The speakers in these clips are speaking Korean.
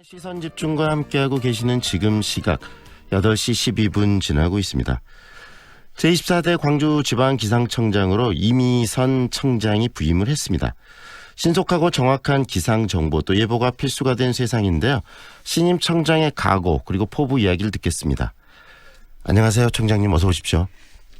시선 집중과 함께하고 계시는 지금 시각 8시 12분 지나고 있습니다. 제24대 광주지방기상청장으로 이미선 청장이 부임을 했습니다. 신속하고 정확한 기상정보 또 예보가 필수가 된 세상인데요. 신임 청장의 각오 그리고 포부 이야기를 듣겠습니다. 안녕하세요. 청장님 어서 오십시오.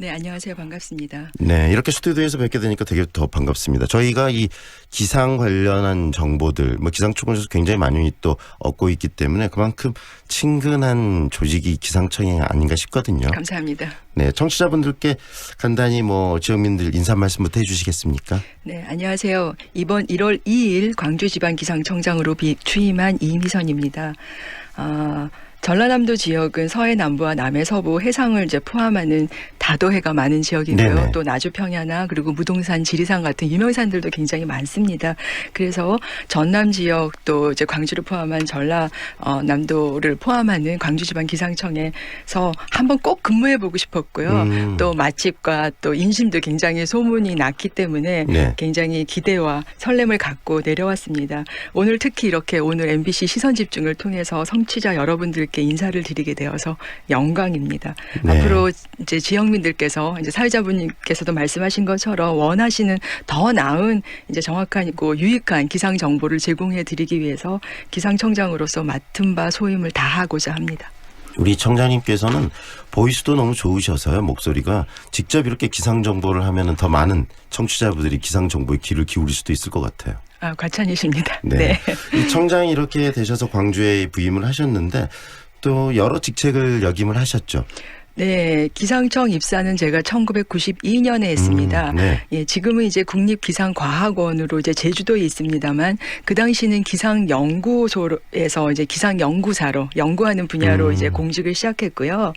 네, 안녕하세요. 반갑습니다. 네, 이렇게 스튜디오에서 뵙게 되니까 되게 더 반갑습니다. 저희가 이 기상 관련한 정보들, 기상청에서 굉장히 많이 또 얻고 있기 때문에 그만큼 친근한 조직이 기상청이 아닌가 싶거든요. 감사합니다. 네, 청취자분들께 간단히 지역민들 인사 말씀부터 해주시겠습니까? 네, 안녕하세요. 이번 1월 2일 광주지방기상청장으로 취임한 이미선입니다. 전라남도 지역은 서해 남부와 남해 서부 해상을 이제 포함하는 다도해가 많은 지역이고요. 네네. 또 나주 평야나 그리고 무동산, 지리산 같은 유명산들도 굉장히 많습니다. 그래서 전남 지역 또 이제 광주를 포함한 전라남도를 포함하는 광주지방기상청에서 한번 꼭 근무해보고 싶었고요. 또 맛집과 또 인심도 굉장히 소문이 났기 때문에 네. 굉장히 기대와 설렘을 갖고 내려왔습니다. 오늘 특히 이렇게 오늘 MBC 시선 집중을 통해서 청취자 여러분들께 인사를 드리게 되어서 영광입니다. 네. 앞으로 이제 지역민들께서 이제 사회자분께서도 말씀하신 것처럼 원하시는 더 나은 이제 정확하고 유익한 기상 정보를 제공해 드리기 위해서 기상청장으로서 맡은 바 소임을 다하고자 합니다. 우리 청장님께서는 보이스도 너무 좋으셔서요. 목소리가 직접 이렇게 기상 정보를 하면은 더 많은 청취자분들이 기상 정보에 귀를 기울일 수도 있을 것 같아요. 과찬이십니다. 네. 이 청장이 이렇게 되셔서 광주에 부임을 하셨는데 또 여러 직책을 역임을 하셨죠. 네, 기상청 입사는 제가 1992년에 했습니다. 네. 예, 지금은 이제 국립기상과학원으로 이제 제주도에 있습니다만 그 당시는 기상연구소에서 이제 기상연구사로 연구하는 분야로 이제 공직을 시작했고요.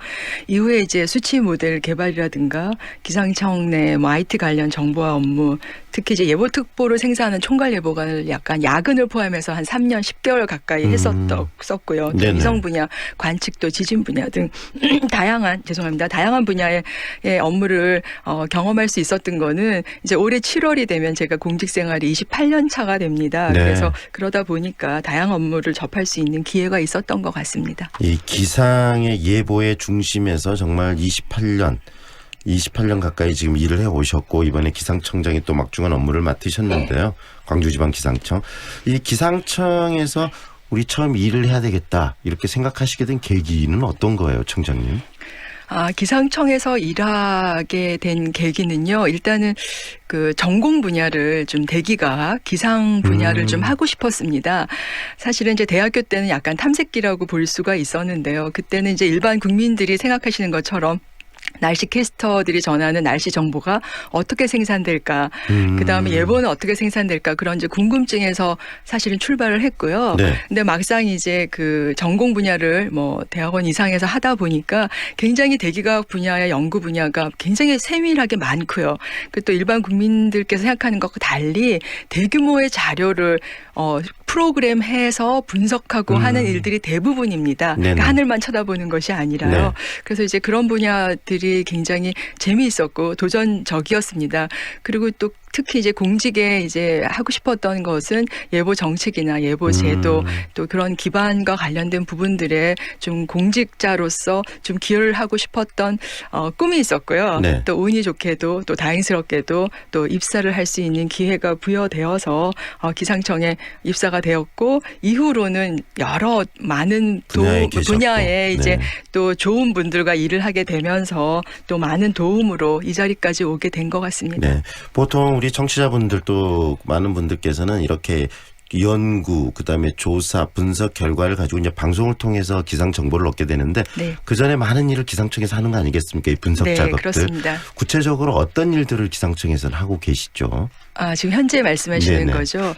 이후에 이제 수치 모델 개발이라든가 기상청 내 IT 관련 정보화 업무, 특히 이제 예보특보를 생산하는 총괄예보관을 약간 야근을 포함해서 한 3년 10개월 가까이 했었고요. 또 위성 분야, 관측도 지진 분야 등 다양한 분야의 업무를 경험할 수 있었던 거는 이제 올해 7월이 되면 제가 공직 생활이 28년 차가 됩니다. 네. 그래서 그러다 보니까 다양한 업무를 접할 수 있는 기회가 있었던 것 같습니다. 이 기상의 예보의 중심에서 정말 28년 가까이 지금 일을 해 오셨고 이번에 기상청장이 또 막중한 업무를 맡으셨는데요. 광주지방기상청. 이 기상청에서 우리 처음 일을 해야 되겠다 이렇게 생각하시게 된 계기는 어떤 거예요, 청장님? 기상청에서 일하게 된 계기는요. 일단은 그 전공 분야를 좀 대기과학, 기상 분야를 좀 하고 싶었습니다. 사실은 이제 대학교 때는 약간 탐색기라고 볼 수가 있었는데요. 그때는 이제 일반 국민들이 생각하시는 것처럼 날씨 캐스터들이 전하는 날씨 정보가 어떻게 생산될까, 그다음에 예보는 어떻게 생산될까 그런 이제 궁금증에서 사실은 출발을 했고요. 네. 근데 막상 이제 그 전공 분야를 대학원 이상에서 하다 보니까 굉장히 대기과학 분야의 연구 분야가 굉장히 세밀하게 많고요. 그 또 일반 국민들께서 생각하는 것과 달리 대규모의 자료를 프로그램해서 분석하고 하는 일들이 대부분입니다. 그러니까 하늘만 쳐다보는 것이 아니라요. 네. 그래서 이제 그런 분야들이 굉장히 재미있었고 도전적이었습니다. 그리고 또 특히 이제 공직에 이제 하고 싶었던 것은 예보 정책이나 예보 제도 또 그런 기반과 관련된 부분들에 좀 공직자로서 좀 기여를 하고 싶었던 꿈이 있었고요. 네. 또 운이 좋게도 또 다행스럽게도 또 입사를 할 수 있는 기회가 부여되어서 기상청에 입사가 되었고 이후로는 여러 많은 분야에 이제 또 좋은 분들과 일을 하게 되면서 또 많은 도움으로 이 자리까지 오게 된 것 같습니다. 네. 보통 우리 청취자분들도 많은 분들께서는 이렇게 연구, 그다음에 조사, 분석 결과를 가지고 이제 방송을 통해서 기상 정보를 얻게 되는데 네. 그 전에 많은 일을 기상청에서 하는 거 아니겠습니까? 이 분석 네, 작업들. 그렇습니다. 구체적으로 어떤 일들을 기상청에서는 하고 계시죠? 지금 현재 말씀하시는 네네. 거죠.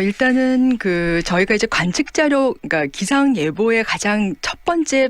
일단은 저희가 이제 관측 자료, 그러니까 기상 예보의 가장 첫 번째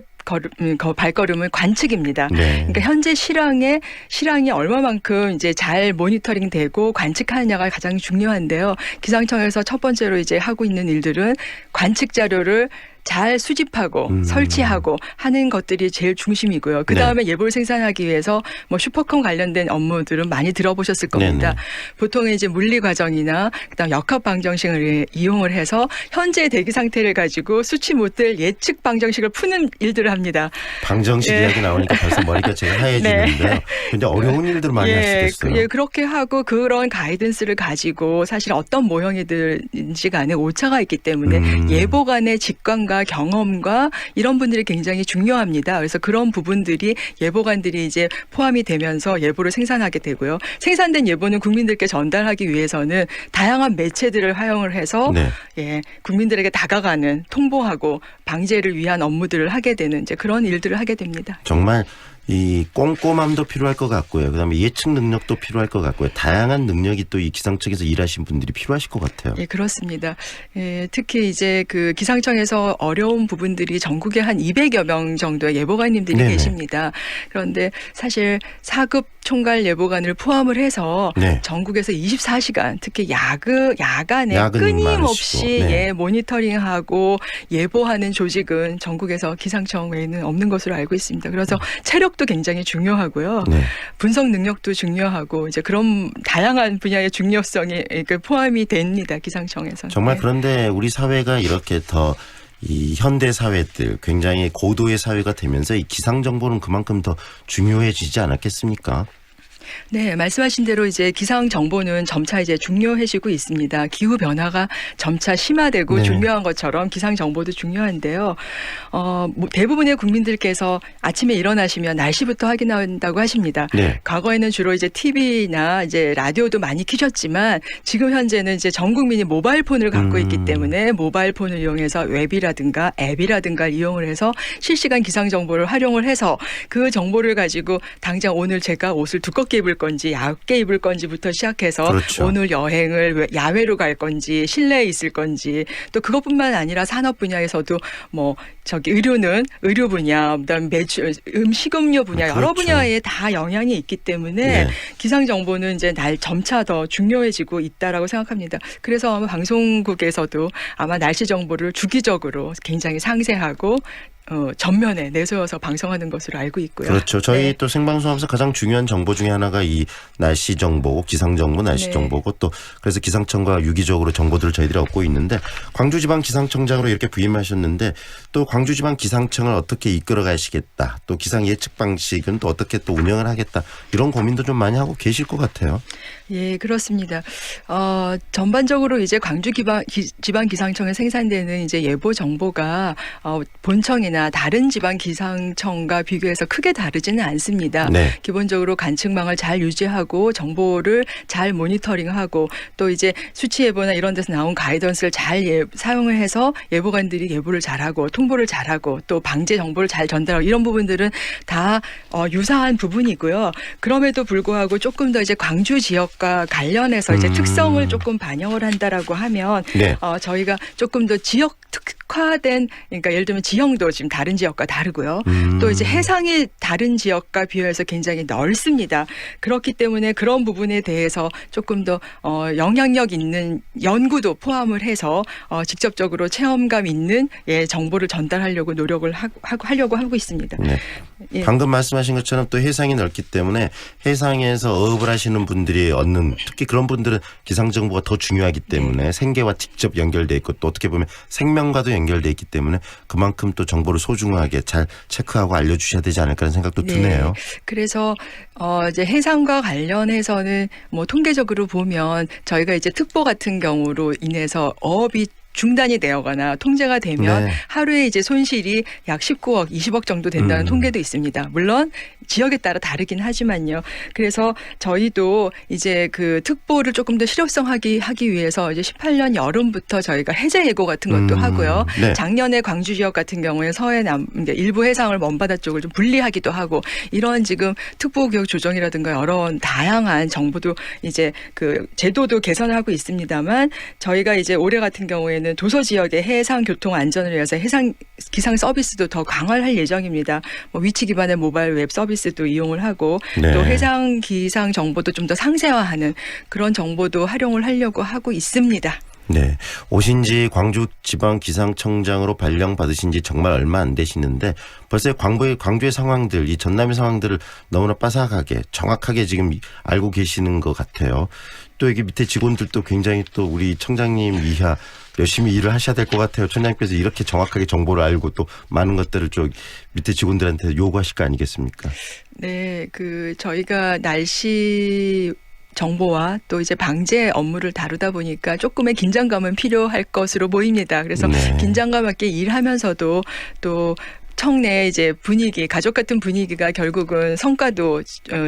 발걸음은 관측입니다. 네. 그러니까 현재 실황이 얼마만큼 이제 잘 모니터링되고 관측하느냐가 가장 중요한데요. 기상청에서 첫 번째로 이제 하고 있는 일들은 관측 자료를 잘 수집하고 설치하고 하는 것들이 제일 중심이고요. 그 다음에 예보를 생산하기 위해서 뭐 슈퍼컴 관련된 업무들은 많이 들어보셨을 겁니다. 네네. 보통 이제 물리 과정이나 그다음 역학 방정식을 이용을 해서 현재 대기 상태를 가지고 수치 못될 예측 방정식을 푸는 일들을 합니다. 방정식 예. 이야기 나오니까 벌써 머리가 제가 하얘지는데요. 근데 어려운 일들 많이 할 수도 있어요. 그렇게 하고 그런 가이던스를 가지고 사실 어떤 모형이든지 간에 오차가 있기 때문에 예보관의 직관과 경험과 이런 분들이 굉장히 중요합니다. 그래서 그런 부분들이 예보관들이 이제 포함이 되면서 예보를 생산하게 되고요. 생산된 예보는 국민들께 전달하기 위해서는 다양한 매체들을 활용을 해서 네. 예, 국민들에게 다가가는 통보하고 방제를 위한 업무들을 하게 되는 이제 그런 일들을 하게 됩니다. 정말 이 꼼꼼함도 필요할 것 같고요. 그다음에 예측 능력도 필요할 것 같고요. 다양한 능력이 또 이 기상청에서 일하신 분들이 필요하실 것 같아요. 예, 그렇습니다. 예, 특히 이제 그 기상청에서 어려운 부분들이 전국에 한 200여 명 정도의 예보관님들이 네네. 계십니다. 그런데 사실 4급 총괄 예보관을 포함을 해서 네. 전국에서 24시간 특히 야간에 야근 끊임없이 많으시고, 네. 예, 모니터링하고 예보하는 조직은 전국에서 기상청 외에는 없는 것으로 알고 있습니다. 그래서 체력도 굉장히 중요하고요. 네. 분석 능력도 중요하고 이제 그런 다양한 분야의 중요성이 포함이 됩니다. 기상청에서. 정말 그런데 우리 사회가 이렇게 더 이 현대 사회들 굉장히 고도의 사회가 되면서 이 기상 정보는 그만큼 더 중요해지지 않았겠습니까? 네, 말씀하신 대로 이제 기상 정보는 점차 이제 중요해지고 있습니다. 기후 변화가 점차 심화되고 네. 중요한 것처럼 기상 정보도 중요한데요. 대부분의 국민들께서 아침에 일어나시면 날씨부터 확인한다고 하십니다. 네. 과거에는 주로 이제 TV나 이제 라디오도 많이 키셨지만 지금 현재는 이제 전 국민이 모바일 폰을 갖고 있기 때문에 모바일 폰을 이용해서 웹이라든가 앱이라든가 이용을 해서 실시간 기상 정보를 활용을 해서 그 정보를 가지고 당장 오늘 제가 옷을 두껍게 입을 건지 얇게 입을 건지부터 시작해서 그렇죠. 오늘 여행을 야외로 갈 건지 실내에 있을 건지 또 그것뿐만 아니라 산업 분야에서도 뭐 저기 의료는 의료 분야, 그다음 매출, 식음료 분야 여러 그렇죠. 분야에 다 영향이 있기 때문에 네. 기상 정보는 이제 점차 더 중요해지고 있다라고 생각합니다. 그래서 아마 방송국에서도 아마 날씨 정보를 주기적으로 굉장히 상세하고 전면에 내세워서 방송하는 것으로 알고 있고요. 그렇죠. 저희 네. 또 생방송하면서 가장 중요한 정보 중에 하나가 이 날씨 정보, 기상 정보, 날씨 네. 정보고 또 그래서 기상청과 유기적으로 정보들을 저희들이 얻고 있는데 광주지방기상청장으로 이렇게 부임하셨는데 또 광주지방기상청을 어떻게 이끌어 가시겠다. 또 기상 예측 방식은 또 어떻게 또 운영을 하겠다. 이런 고민도 좀 많이 하고 계실 것 같아요. 예, 그렇습니다. 전반적으로 이제 지방기상청에 생산되는 이제 예보 정보가 본청이나 다른 지방 기상청과 비교해서 크게 다르지는 않습니다. 네. 기본적으로 관측망을 잘 유지하고 정보를 잘 모니터링하고 또 이제 수치 예보나 이런 데서 나온 가이던스를 잘 사용을 해서 예보관들이 예보를 잘하고 통보를 잘하고 또 방제 정보를 잘 전달하고 이런 부분들은 다 유사한 부분이고요. 그럼에도 불구하고 조금 더 이제 광주 지역과 관련해서 이제 특성을 조금 반영을 한다라고 하면 네. 저희가 조금 더 지역 특화된 그러니까 예를 들면 지형도 지금 다른 지역과 다르고요. 또 이제 해상이 다른 지역과 비교해서 굉장히 넓습니다. 그렇기 때문에 그런 부분에 대해서 조금 더 영향력 있는 연구도 포함을 해서 직접적으로 체험감 있는 정보를 전달하려고 노력을 하려고 하고 있습니다. 네. 예. 방금 말씀하신 것처럼 또 해상이 넓기 때문에 해상에서 어업을 하시는 분들이 얻는 특히 그런 분들은 기상 정보가 더 중요하기 때문에 생계와 직접 연결돼 있고 또 어떻게 보면 생명과도 연결돼 있기 때문에 그만큼 또 정보를 소중하게 잘 체크하고 알려주셔야 되지 않을까라는 생각도 드네요. 그래서 이제 해상과 관련해서는 뭐 통계적으로 보면 저희가 이제 특보 같은 경우로 인해서 어업이 중단이 되거나 통제가 되면 네. 하루에 이제 손실이 약 19억, 20억 정도 된다는 통계도 있습니다. 물론 지역에 따라 다르긴 하지만요. 그래서 저희도 이제 그 특보를 조금 더 실효성하기 위해서 이제 18년 여름부터 저희가 해제 예고 같은 것도 하고요. 네. 작년에 광주 지역 같은 경우에 서해남 일부 해상을 먼바다 쪽을 좀 분리하기도 하고 이런 지금 특보 교육 조정이라든가 여러 다양한 정보도 이제 그 제도도 개선하고 있습니다만 저희가 이제 올해 같은 경우에는 도서 지역의 해상 교통 안전을 위해서 해상 기상 서비스도 더 강화를 할 예정입니다. 뭐 위치 기반의 모바일 웹 서비스도 이용을 하고 네. 또 해상 기상 정보도 좀 더 상세화하는 그런 정보도 활용을 하려고 하고 있습니다. 네. 오신 지 광주지방기상청장으로 발령받으신 지 정말 얼마 안 되시는데 벌써 광주의 상황들, 이 전남의 상황들을 너무나 빠삭하게 정확하게 지금 알고 계시는 것 같아요. 또 여기 밑에 직원들도 굉장히 또 우리 청장님 이하 열심히 일을 하셔야 될 것 같아요. 청장님께서 이렇게 정확하게 정보를 알고 또 많은 것들을 좀 밑에 직원들한테 요구하실 거 아니겠습니까? 네, 저희가 날씨 정보와 또 이제 방제 업무를 다루다 보니까 조금의 긴장감은 필요할 것으로 보입니다. 그래서 네. 긴장감 있게 일하면서도 또 청내 이제 분위기, 가족 같은 분위기가 결국은 성과도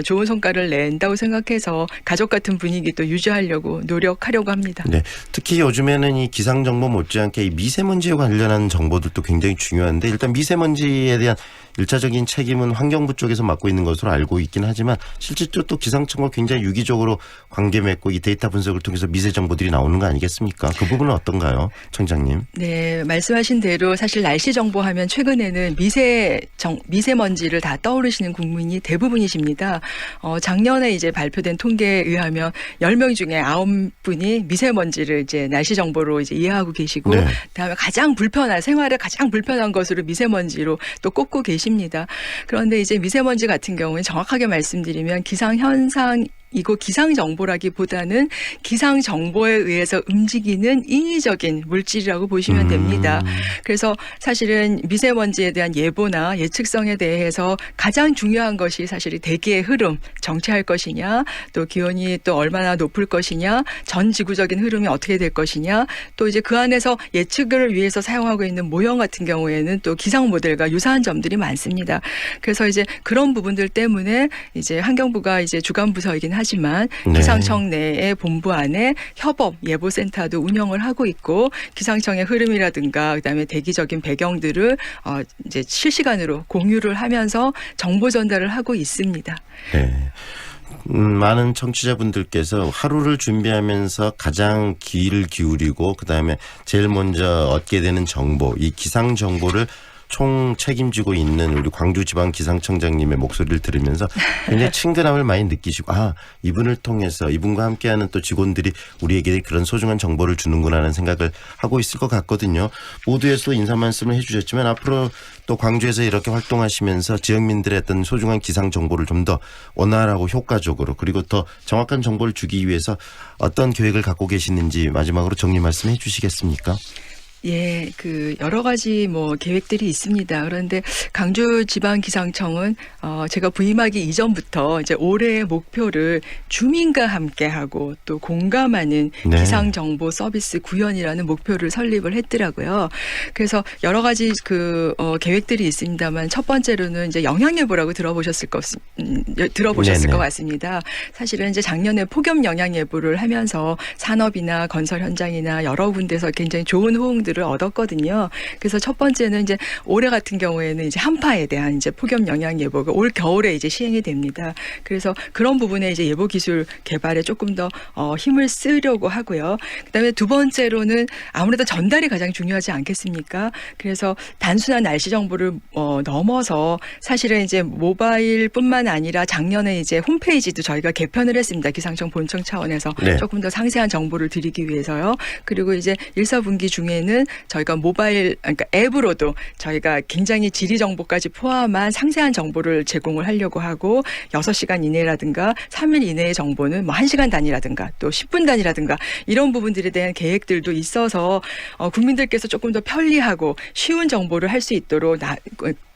좋은 성과를 낸다고 생각해서 가족 같은 분위기도 유지하려고 노력하려고 합니다. 네. 특히 요즘에는 이 기상 정보 못지않게 이 미세먼지에 관련한 정보들도 굉장히 중요한데 일단 미세먼지에 대한 일차적인 책임은 환경부 쪽에서 맡고 있는 것으로 알고 있긴 하지만 실질적으로 또 기상청과 굉장히 유기적으로 관계 맺고 이 데이터 분석을 통해서 미세 정보들이 나오는 거 아니겠습니까? 그 부분은 어떤가요, 청장님? 네, 말씀하신 대로 사실 날씨 정보하면 최근에는 미세먼지를 다 떠오르시는 국민이 대부분이십니다. 작년에 이제 발표된 통계에 의하면 10명 중에 9분이 미세먼지를 이제 날씨 정보로 이제 이해하고 계시고 네. 그다음에 생활에 가장 불편한 것으로 미세먼지로 또 꼽고 계십니다. 그런데 이제 미세먼지 같은 경우는 정확하게 말씀드리면 기상 현상 이거 기상 정보라기보다는 기상 정보에 의해서 움직이는 인위적인 물질이라고 보시면 됩니다. 그래서 사실은 미세먼지에 대한 예보나 예측성에 대해서 가장 중요한 것이 사실 대기의 흐름, 정체할 것이냐, 또 기온이 또 얼마나 높을 것이냐, 전 지구적인 흐름이 어떻게 될 것이냐, 또 이제 그 안에서 예측을 위해서 사용하고 있는 모형 같은 경우에는 또 기상 모델과 유사한 점들이 많습니다. 그래서 이제 그런 부분들 때문에 이제 환경부가 이제 주관 부서이긴 하지만 네. 기상청 내의 본부 안에 협업 예보센터도 운영을 하고 있고 기상청의 흐름이라든가 그다음에 대기적인 배경들을 이제 실시간으로 공유를 하면서 정보 전달을 하고 있습니다. 네. 많은 청취자분들께서 하루를 준비하면서 가장 귀를 기울이고 그다음에 제일 먼저 얻게 되는 정보, 이 기상 정보를 총 책임지고 있는 우리 광주지방기상청장님의 목소리를 들으면서 굉장히 친근함을 많이 느끼시고 이분을 통해서 이분과 함께하는 또 직원들이 우리에게 그런 소중한 정보를 주는구나 하는 생각을 하고 있을 것 같거든요. 모두에서 인사 말씀을 해 주셨지만 앞으로 또 광주에서 이렇게 활동하시면서 지역민들의 어떤 소중한 기상 정보를 좀 더 원활하고 효과적으로 그리고 더 정확한 정보를 주기 위해서 어떤 계획을 갖고 계시는지 마지막으로 정리 말씀해 주시겠습니까? 예, 여러 가지 계획들이 있습니다. 그런데 강주지방기상청은 제가 부임하기 이전부터 이제 올해의 목표를 주민과 함께하고 또 공감하는 네. 기상정보 서비스 구현이라는 목표를 설립을 했더라고요. 그래서 여러 가지 계획들이 있습니다만 첫 번째로는 이제 영향예보라고 들어보셨을 네네. 것 같습니다. 사실은 이제 작년에 폭염 영향예보를 하면서 산업이나 건설 현장이나 여러 군데서 굉장히 좋은 호응들을 얻었거든요. 그래서 첫 번째는 이제 올해 같은 경우에는 이제 한파에 대한 이제 폭염 영향 예보가 올 겨울에 이제 시행이 됩니다. 그래서 그런 부분에 이제 예보 기술 개발에 조금 더 힘을 쓰려고 하고요. 그다음에 두 번째로는 아무래도 전달이 가장 중요하지 않겠습니까? 그래서 단순한 날씨 정보를 넘어서 사실은 이제 모바일뿐만 아니라 작년에 이제 홈페이지도 저희가 개편을 했습니다. 기상청 본청 차원에서 네. 조금 더 상세한 정보를 드리기 위해서요. 그리고 이제 1사분기 중에는 저희가 그러니까 앱으로도 저희가 굉장히 지리 정보까지 포함한 상세한 정보를 제공을 하려고 하고 6시간 이내라든가 3일 이내의 정보는 1시간 단위라든가 또 10분 단위라든가 이런 부분들에 대한 계획들도 있어서 국민들께서 조금 더 편리하고 쉬운 정보를 할 수 있도록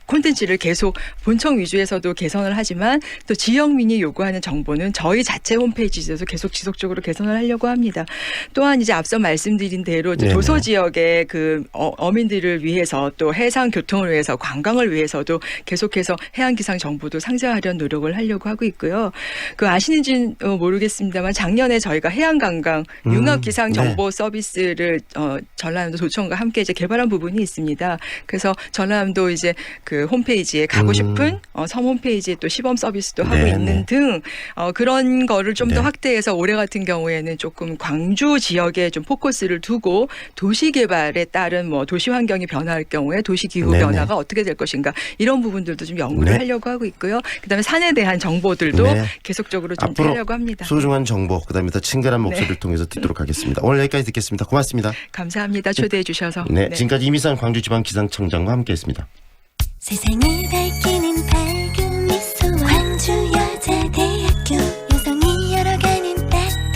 콘텐츠를 계속 본청 위주에서도 개선을 하지만 또 지역민이 요구하는 정보는 저희 자체 홈페이지에서 계속 지속적으로 개선을 하려고 합니다. 또한 이제 앞서 말씀드린 대로 이제 네네. 도서 지역의 어민들을 위해서 또 해상 교통을 위해서 관광을 위해서도 계속해서 해양 기상 정보도 상세화하려는 노력을 하려고 하고 있고요. 아시는지는 모르겠습니다만 작년에 저희가 해양 관광 융합 기상 정보 서비스를 전라남도 도청과 함께 이제 개발한 부분이 있습니다. 그래서 전라남도 이제 그 홈페이지에 가고 싶은 섬 홈페이지에 또 시범 서비스도 하고 네네. 있는 등 그런 거를 좀 더 네. 확대해서 올해 같은 경우에는 조금 광주 지역에 좀 포커스를 두고 도시 개발에 따른 뭐 도시 환경이 변화할 경우에 도시 기후 네네. 변화가 어떻게 될 것인가 이런 부분들도 좀 연구를 네. 하려고 하고 있고요. 그다음에 산에 대한 정보들도 네. 계속적으로 좀 앞으로 하려고 합니다. 소중한 정보 그다음에 더 친근한 목소리를 네. 통해서 듣도록 하겠습니다. 오늘 여기까지 듣겠습니다. 고맙습니다. 감사합니다. 초대해 주셔서. 네, 지금까지 이미선 광주지방기상청장과 함께했습니다. 세상을 밝히는 달